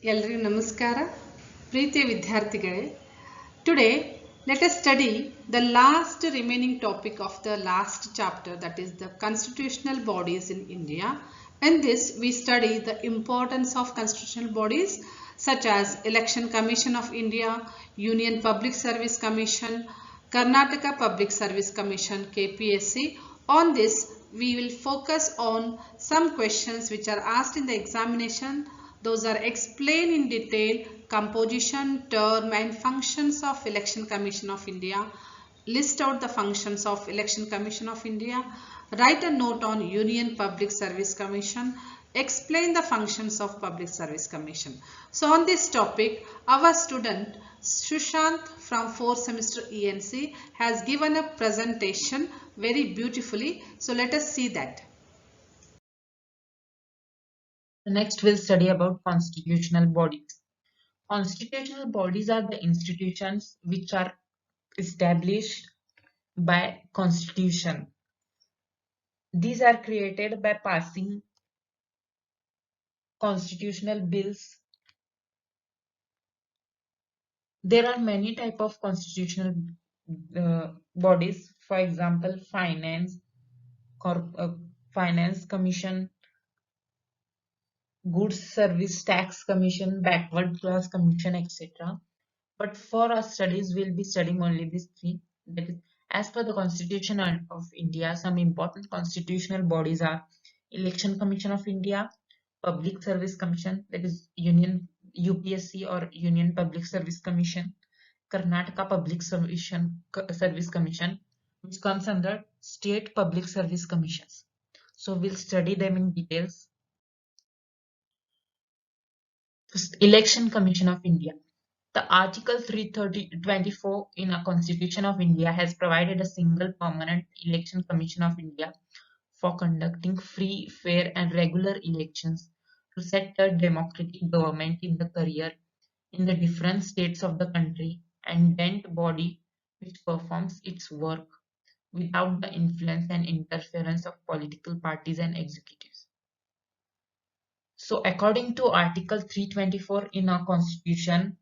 ಎಲ್ಲರಿಗೂ ನಮಸ್ಕಾರ ಪ್ರೀತಿಯ ವಿದ್ಯಾರ್ಥಿಗಳೇ. Today let us study the last remaining topic of the last chapter, that is the constitutional bodies in India. In this we study the importance of constitutional bodies such as Election Commission of India, Union Public Service Commission, Karnataka Public Service Commission KPSC. On this we will focus on some questions which are asked in the examination. Those are explained in detail: composition, term and functions of Election Commission of India. List out the functions of Election Commission of India. Write a note on Union Public Service Commission. Explain the functions of Public Service Commission. So on this topic, our student Sushant from 4th semester ENC has given a presentation very beautifully. So let us see that. Next, we'll study about constitutional bodies. Constitutional bodies are the institutions which are established by constitution. These are created by passing constitutional bills. There are many types of constitutional bodies. For example, finance commission, goods service tax commission, backward class commission, etc. But for our studies, we'll be studying only these three. That is, as per the Constitution of India, some important constitutional bodies are Election Commission of India, Public Service Commission, that is UPSC or Union Public Service Commission, Karnataka Public Service Commission, which comes under State Public Service Commissions. So we'll study them in details. First, Election Commission of India. The Article 324 in a Constitution of India has provided a single permanent Election Commission of India for conducting free, fair and regular elections to set a democratic government in the career in the different states of the country, and dent body which performs its work without the influence and interference of political parties and executives. So according to Article 324 in our Constitution,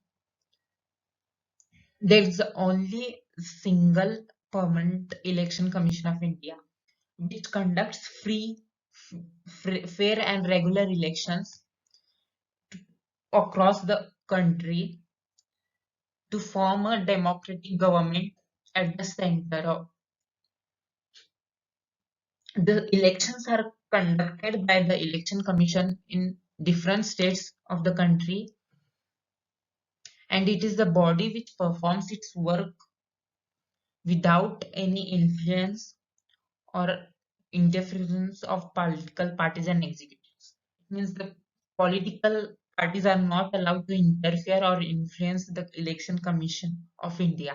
there is only single permanent Election Commission of India which conducts free, fair and regular elections across the country to form a democratic government at the center of. The elections are conducted by the Election Commission in different states of the country, and it is the body which performs its work without any influence or interference of political parties and executives. It means the political parties are not allowed to interfere or influence the Election Commission of India.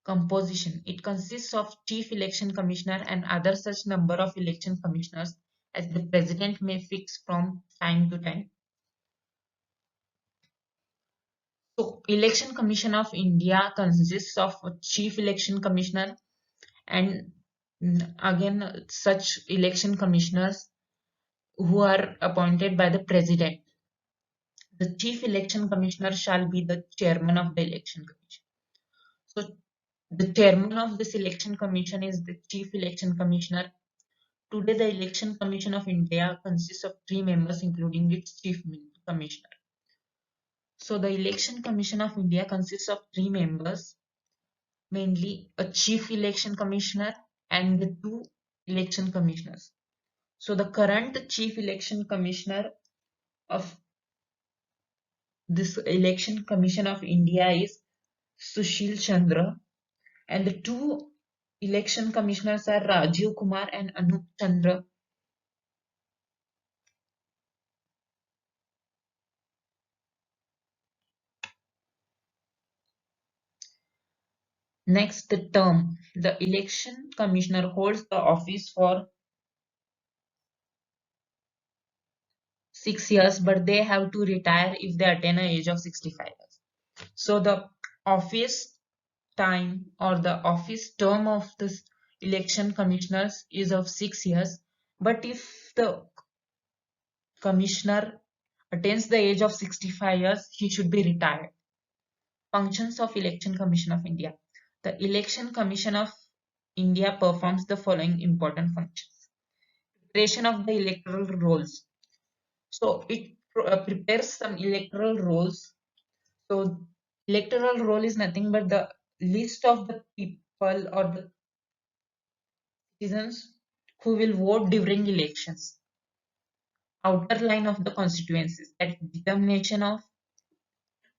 Composition. It consists of Chief Election Commissioner and other such number of election commissioners as the President may fix from time to time. So, Election Commission of India consists of a Chief Election Commissioner and again such election commissioners who are appointed by the President. The Chief Election Commissioner shall be the chairman of the Election Commission. So the chairman of this Election Commission is the Chief Election Commissioner. Today the Election Commission of India consists of 3 members including its Chief Commissioner. So the Election Commission of India consists of 3 members, mainly a Chief Election Commissioner and the 2 election commissioners. So the current Chief Election Commissioner of this Election Commission of India is Sushil Chandra, and the 2 election commissioners are Rajiv Kumar and Anup Chandra. Next, the term. The election commissioner holds the office for 6 years, but they have to retire if they attain an age of 65 years. So the office time or the office term of this election commissioners is of 6 years, but if the commissioner attains the age of 65 years, he should be retired. Functions of Election Commission of India. The Election Commission of India performs the following important functions. Preparation of the electoral rolls. So it prepares some electoral rolls. So electoral roll is nothing but the list of the people or the citizens who will vote during elections. Outer line of the constituencies, that determination of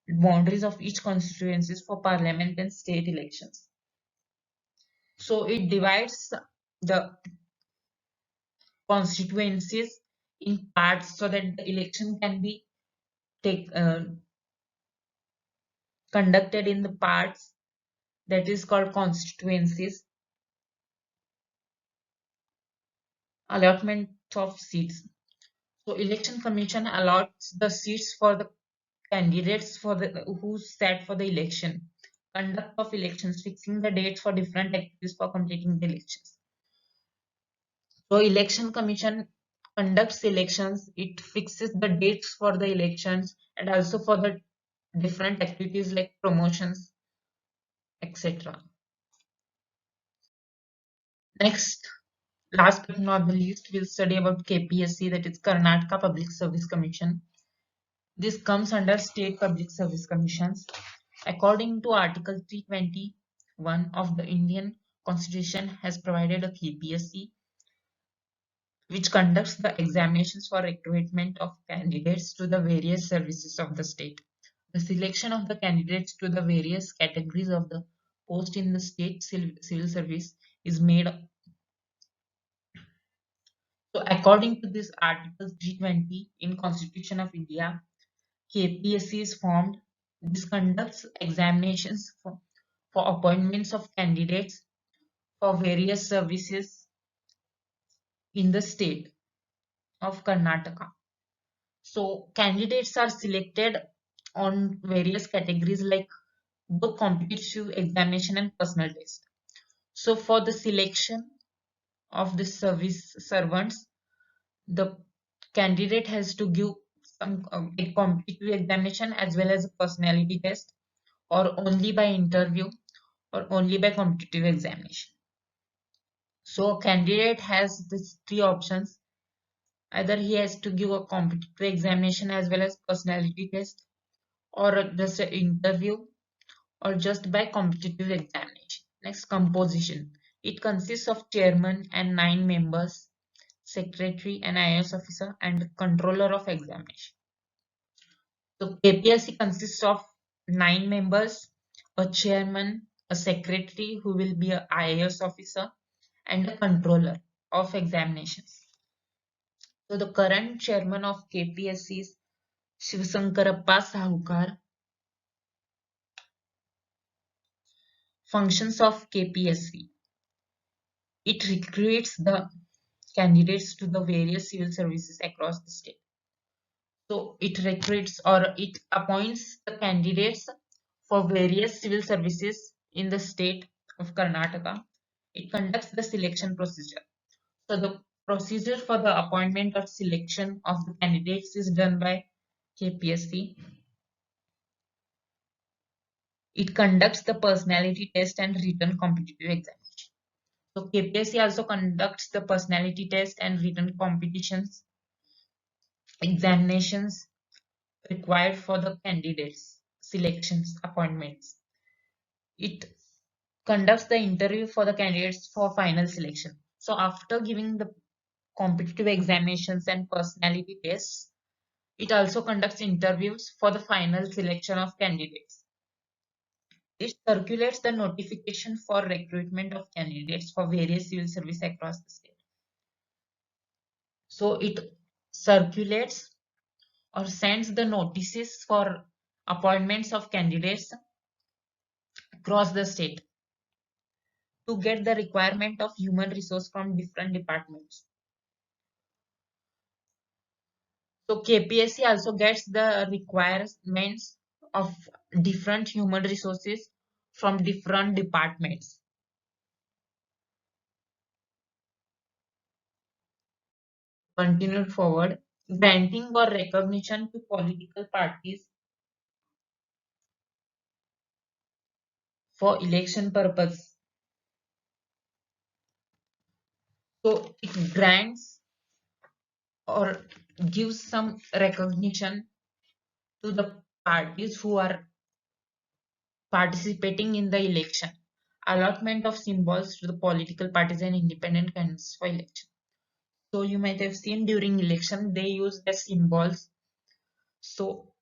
boundaries of each constituencies for parliament and state elections. So it divides the constituencies in parts so that the election can be take, conducted in the parts, that is called constituencies. Allotment of seats. So election commission allots the seats for the candidates for the who sat for the election. Conduct of elections, fixing the dates for different activities for completing the elections. So election commission conducts elections, it fixes the dates for the elections and also for the different activities like promotions, etc. Next, last but not the least, we'll study about KPSC, that is Karnataka Public Service Commission. This comes under State Public Service Commissions. According to Article 321 of the Indian Constitution has provided a KPSC which conducts the examinations for recruitment of candidates to the various services of the state. The selection of the candidates to the various categories of the post in the state civil service is made. So according to this Article 320 in Constitution of India, KPSC is formed. This conducts examinations for appointments of candidates for various services in the state of Karnataka. So candidates are selected on various categories like both competitive examination and personal test. So for the selection of the service servants, the candidate has to give some a competitive examination as well as a personality test, or only by interview or only by competitive examination. So a candidate has these three options. Either he has to give a competitive examination as well as personality test, or just an interview, or just by competitive examination. Next, composition. It consists of chairman and 9 members, secretary and IAS officer, and controller of examination. So KPSC consists of 9 members, a chairman, a secretary who will be a IAS officer, and a controller of examinations. So the current chairman of KPSC is Shivasankarappa Sahukar. Functions of KPSC. It recruits the candidates to the various civil services across the state. So it recruits or it appoints the candidates for various civil services in the state of Karnataka. It conducts the selection procedure. So the procedure for the appointment or selection of the candidates is done by KPSC. It conducts the personality test and written competitive examination. So KPSC also conducts the personality test and written competitions examinations required for the candidates selections appointments. It conducts the interview for the candidates for final selection. So after giving the competitive examinations and personality tests, it also conducts interviews for the final selection of candidates. It circulates the notification for recruitment of candidates for various civil service across the state. So it circulates or sends the notices for appointments of candidates across the state to get the requirement of human resource from different departments. So KPSC also gets the requirements of different human resources from different departments. Continued forward. granting or recognition to political parties for election purpose. So it grants or gives some recognition to the parties who are participating in the election. Allotment of symbols to the political parties and independent candidates for election. So you might have seen during election they use the symbols. So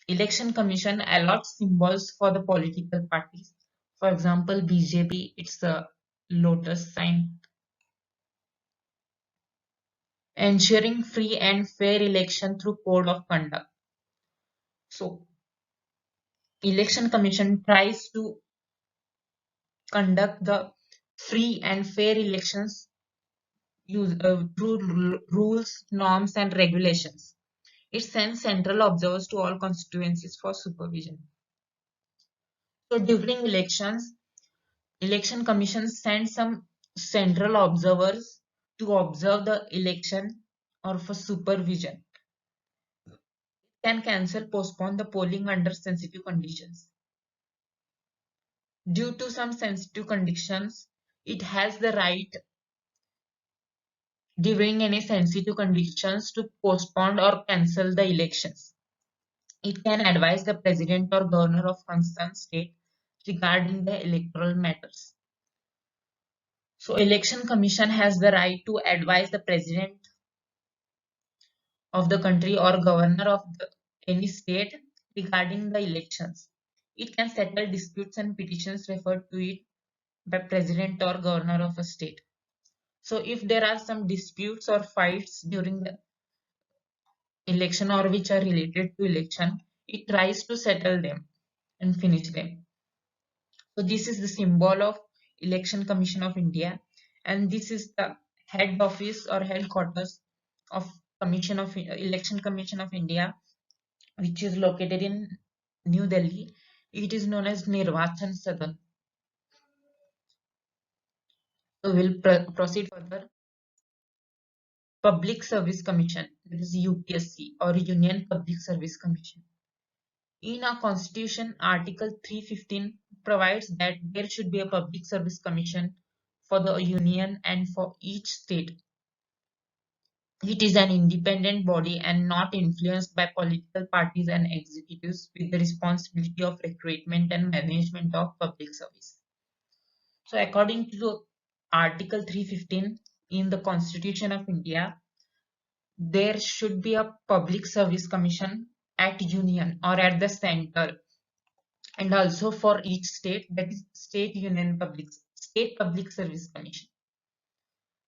election commission allots symbols for the political parties. For example, BJP, it's a lotus sign. Ensuring free and fair election through code of conduct. So election commission tries to conduct the free and fair elections through rules, norms, and regulations. It sends central observers to all constituencies for supervision. So during elections, election commission sends some central observers to observe the election or for supervision. Can cancel, postpone the polling under sensitive conditions. Due to some sensitive conditions, it has the right during any sensitive conditions to postpone or cancel the elections. It can advise the president or governor of concerned state regarding the electoral matters. So election commission has the right to advise the president of the country or governor of any state regarding the elections. It can settle disputes and petitions referred to it by president or governor of a state. So if there are some disputes or fights during the election or which are related to election, it tries to settle them and finish them. So this is the symbol of Election Commission of India, and this is the head office or headquarters of Election Commission of India, which is located in New Delhi. It is known as Nirvachan Sadan. So we'll proceed further. Public Service Commission, that is UPSC or Union Public Service Commission. In our constitution, Article 315 provides that there should be a public service commission for the union and for each state. It is an independent body and not influenced by political parties and executives with the responsibility of recruitment and management of public service. So according to Article 315 in the Constitution of India, there should be a public service commission at union or at the center, and also for each state, that is state public service commission.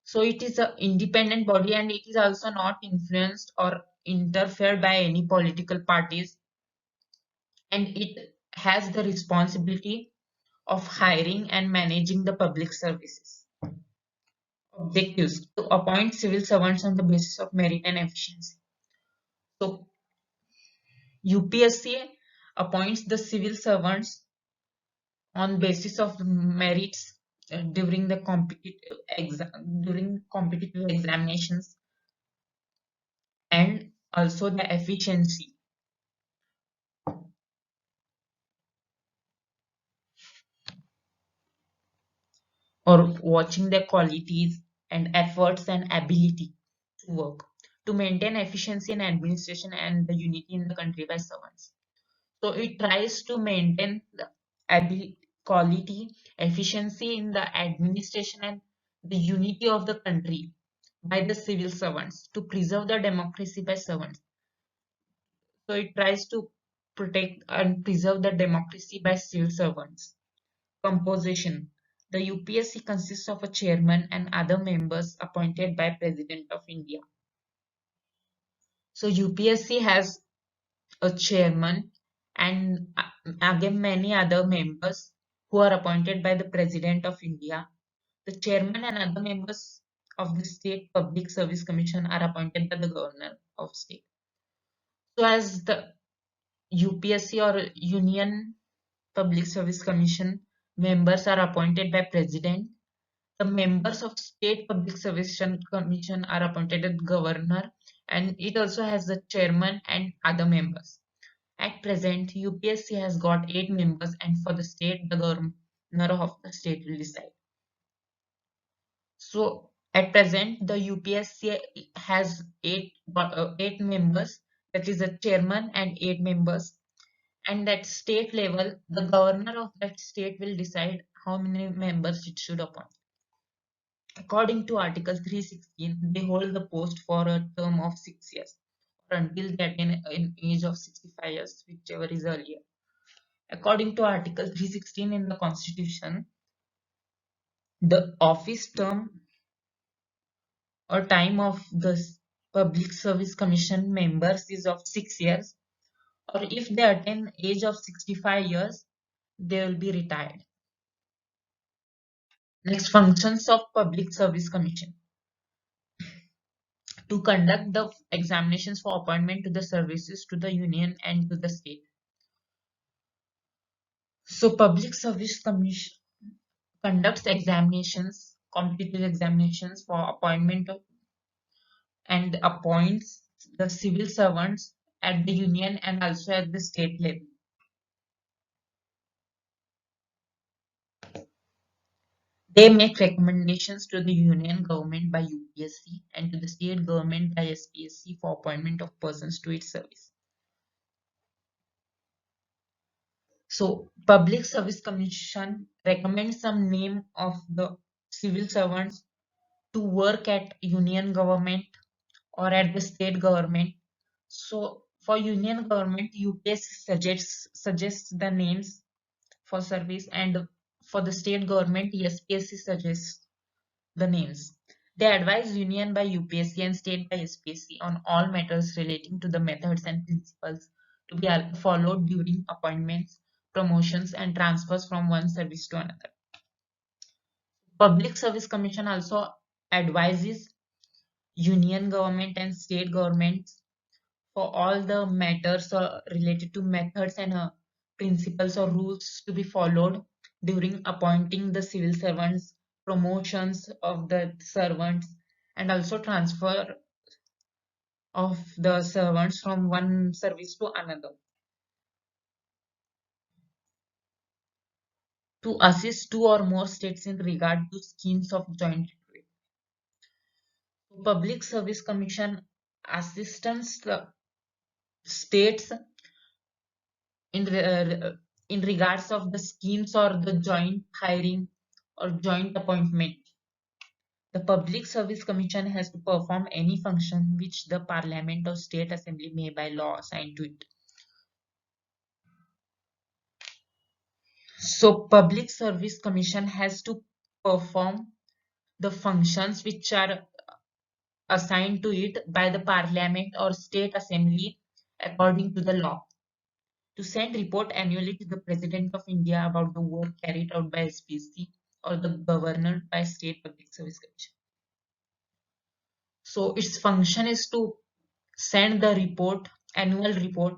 So it is an independent body and it is also not influenced or interfered by any political parties, and it has the responsibility of hiring and managing the public services. Objectives: to appoint civil servants on the basis of merit and efficiency. So UPSC appoints the civil servants on basis of merits during the competitive examinations, and also the efficiency. Or watching their qualities and efforts and ability to work to maintain efficiency in administration and the unity in the country by servants. So it tries to maintain the ability, quality, efficiency in the administration and the unity of the country by the civil servants to preserve the democracy by servants. So it tries to protect and preserve the democracy by civil servants. Composition: the UPSC consists of a chairman and other members appointed by President of India. So UPSC has a chairman and again many other members who are appointed by the President of India. The chairman and other members of the State Public Service Commission are appointed by the governor of state. So as the UPSC or Union Public Service Commission members are appointed by President, the members of State Public Service Commission are appointed by the governor, and it also has the chairman and other members. At present, UPSC has got 8 members, and for the state, the governor of the state will decide. So at present, the UPSC has eight members, that is a chairman and 8 members. And at state level, the governor of that state will decide how many members it should appoint. According to Article 316, they hold the post for a term of 6 years or until they attain an age of 65 years, whichever is earlier. According to Article 316 in the Constitution, the office term or time of the Public Service Commission members is of 6 years, or if they attain age of 65 years, they will be retired. Next, functions of Public Service Commission. To conduct the examinations for appointment to the services to the union and to the state. So Public Service Commission conducts examinations, competitive examinations for appointment of, and appoints the civil servants at the union and also at the state level. They make recommendations to the union government by UPSC and to the state government by SPSC for appointment of persons to its service. So, Public Service Commission recommends some name of the civil servants to work at union government or at the state government. So, for union government, UPSC suggests the names for service, and for the state government, SPSC suggests the names. They advise union by UPSC and state by SPSC on all matters relating to the methods and principles to be followed during appointments, promotions, and transfers from one service to another. Public Service Commission also advises union government and state governments for all the matters related to methods and principles or rules to be followed during appointing the civil servants, promotions of the servants, and also transfer of the servants from one service to another. To assist two or more states in regard to schemes of joint trade. Public Service Commission assistance the states in regards of the schemes or the joint hiring or joint appointment. The Public Service Commission has to perform any function which the Parliament or State Assembly may by law assign to it. So Public Service Commission has to perform the functions which are assigned to it by the Parliament or State Assembly according to the law. To send report annually to the President of India about the work carried out by SPC or the governor by State Public Service Commission. So its function is to send the report, annual report,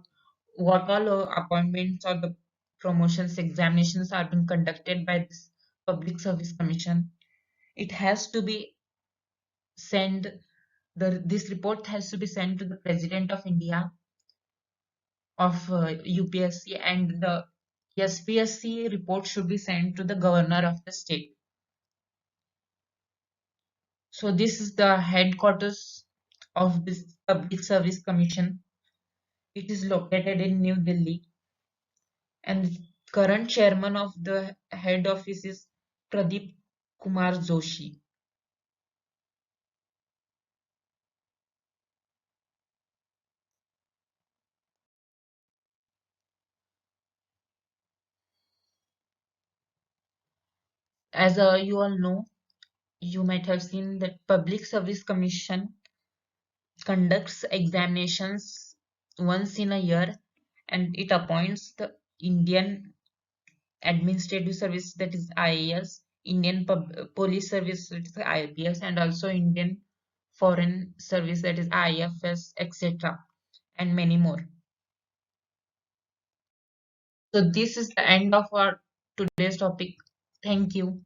what all appointments or the promotions, examinations are being conducted by this Public Service Commission. It has to be sent, this report has to be sent to the President of India of UPSC, and the SPSC report should be sent to the governor of the state. So this is the headquarters of this Public Service Commission. It is located in New Delhi, and the current chairman of the head office is Pradeep Kumar Joshi. As you all know, you might have seen that Public Service Commission conducts examinations once in a year, and it appoints the Indian Administrative Service, that is IAS, Indian Police Service, that is IPS, and also Indian Foreign Service, that is IFS, etc., and many more. So this is the end of our today's topic. Thank you.